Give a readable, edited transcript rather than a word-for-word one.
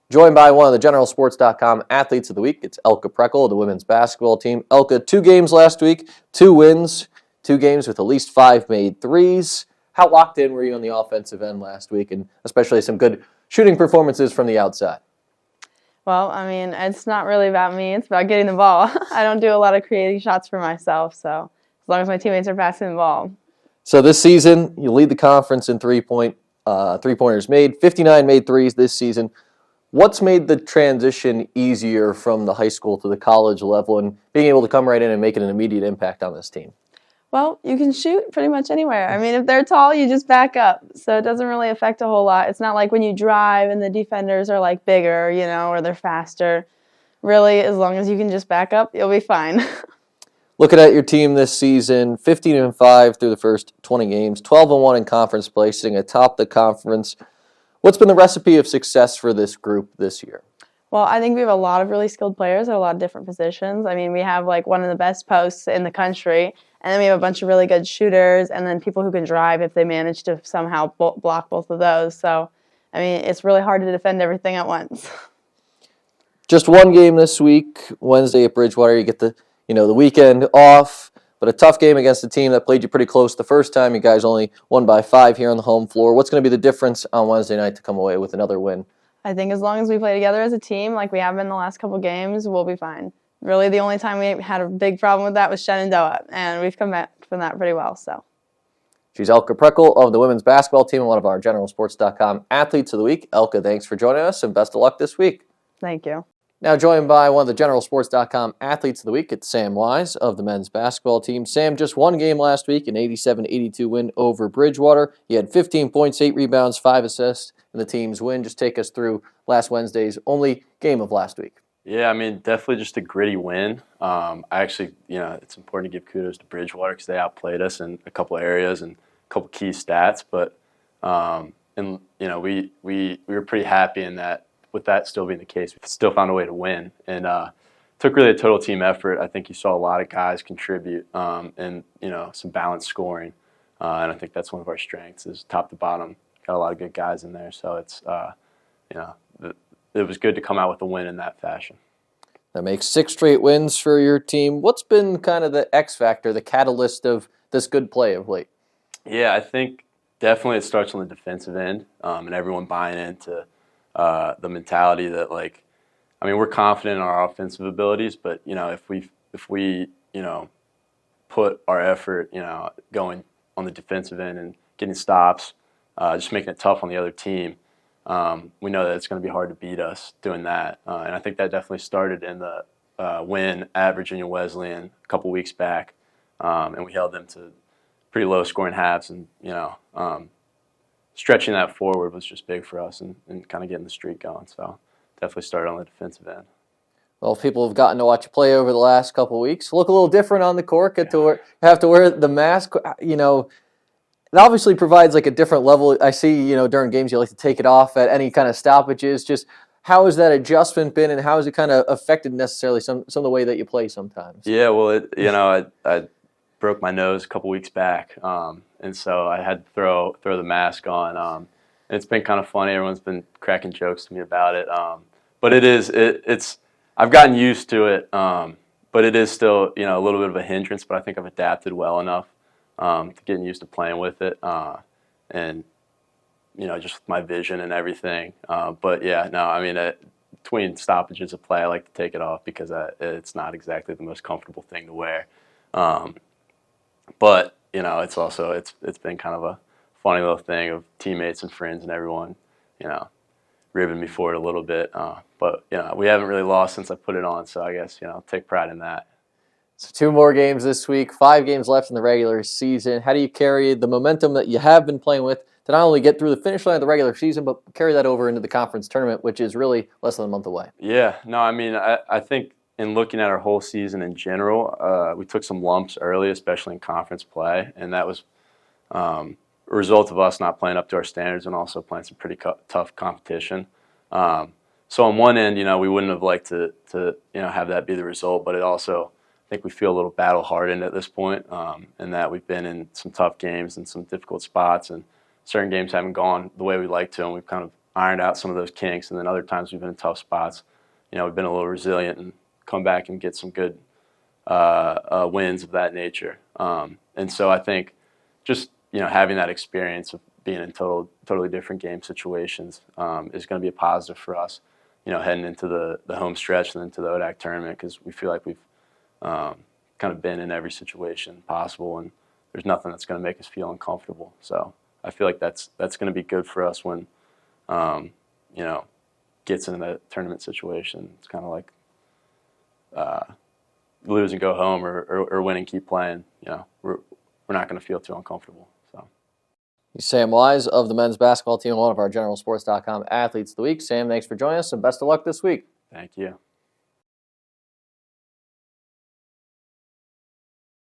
Joined by one of the GeneralSports.com athletes of the week. It's Elka Prechel of the women's basketball team. Elka, 2 games last week, 2 wins, 2 games with at least 5 made threes. How locked in were you on the offensive end last week, and especially some good shooting performances from the outside? Well, I mean, it's not really about me. It's about getting the ball. I don't do a lot of creating shots for myself, so as long as my teammates are passing the ball. So this season, you lead the conference in three-pointers made, 59 made threes this season. What's made the transition easier from the high school to the college level and being able to come right in and make an immediate impact on this team? Well, you can shoot pretty much anywhere. I mean, if they're tall, you just back up. So it doesn't really affect a whole lot. It's not like when you drive and the defenders are like bigger, or they're faster. Really, as long as you can just back up, you'll be fine. Looking at your team this season, 15-5 through the first 20 games, 12-1 in conference play, sitting atop the conference. What's been the recipe of success for this group this year? Well, I think we have a lot of really skilled players at a lot of different positions. I mean, we have like one of the best posts in the country, and then we have a bunch of really good shooters, and then people who can drive if they manage to somehow block both of those. So, I mean, it's really hard to defend everything at once. Just one game this week, Wednesday at Bridgewater. You get the weekend off, but a tough game against a team that played you pretty close the first time. You guys only won by 5 here on the home floor. What's going to be the difference on Wednesday night to come away with another win? I think as long as we play together as a team, like we have been the last couple games, we'll be fine. Really, the only time we had a big problem with that was Shenandoah, and we've come back from that pretty well. So, she's Elka Prechel of the women's basketball team and one of our GeneralSports.com athletes of the week. Elka, thanks for joining us, and best of luck this week. Thank you. Now joined by one of the GeneralSports.com athletes of the week, it's Sam Wise of the men's basketball team. Sam, just one game last week, an 87-82 win over Bridgewater. You had 15 points, 8 rebounds, 5 assists in the team's win. Just take us through last Wednesday's only game of last week. Yeah, I mean, definitely just a gritty win. It's important to give kudos to Bridgewater because they outplayed us in a couple of areas and a couple key stats. But we were pretty happy in that. With that still being the case, we still found a way to win, and took really a total team effort. I think you saw a lot of guys contribute, and some balanced scoring, and I think that's one of our strengths is top to bottom. Got a lot of good guys in there, so it's it was good to come out with a win in that fashion. That makes 6 straight wins for your team. What's been kind of the X factor, the catalyst of this good play of late? Yeah, I think definitely it starts on the defensive end, and everyone buying into the mentality that we're confident in our offensive abilities, but if we put our effort going on the defensive end and getting stops, just making it tough on the other team, we know that it's going to be hard to beat us doing that, and I think that definitely started in the win at Virginia Wesleyan a couple weeks back, and we held them to pretty low scoring halves, and stretching that forward was just big for us and kind of getting the streak going. So definitely started on the defensive end. Well, people have gotten to watch you play over the last couple of weeks. Look a little different on the court. Have to wear the mask. It obviously provides like a different level. I see, during games you like to take it off at any kind of stoppages. Just how has that adjustment been, and how has it kind of affected necessarily some of the way that you play sometimes? Yeah, well, I broke my nose a couple weeks back, and so I had to throw the mask on. And it's been kind of funny. Everyone's been cracking jokes to me about it. But it's I've gotten used to it. But it is still a little bit of a hindrance. But I think I've adapted well enough to getting used to playing with it, and just with my vision and everything. But yeah, no, I mean between stoppages of play, I like to take it off because it's not exactly the most comfortable thing to wear. But it's also it's been kind of a funny little thing of teammates and friends and everyone, ribbing me for it a little bit. But we haven't really lost since I put it on, so I guess take pride in that. So 2 more games this week, 5 games left in the regular season. How do you carry the momentum that you have been playing with to not only get through the finish line of the regular season, but carry that over into the conference tournament, which is really less than a month away? Yeah, no, I mean I think in looking at our whole season in general, we took some lumps early, especially in conference play, and that was a result of us not playing up to our standards and also playing some pretty tough competition. So on one end, we wouldn't have liked to have that be the result, but it also, I think we feel a little battle hardened at this point, in that we've been in some tough games and some difficult spots, and certain games haven't gone the way we'd like to, and we've kind of ironed out some of those kinks, and then other times we've been in tough spots. We've been a little resilient and come back and get some good wins of that nature. And so I think just having that experience of being in totally different game situations is going to be a positive for us. Heading into the home stretch and into the ODAC tournament, because we feel like we've kind of been in every situation possible, and there's nothing that's going to make us feel uncomfortable. So I feel like that's going to be good for us when gets into that tournament situation. It's kind of like lose and go home, or win and keep playing. We're not going to feel too uncomfortable. So. Sam Wise of the men's basketball team, one of our GeneralSports.com athletes of the week. Sam, thanks for joining us, and best of luck this week. Thank you.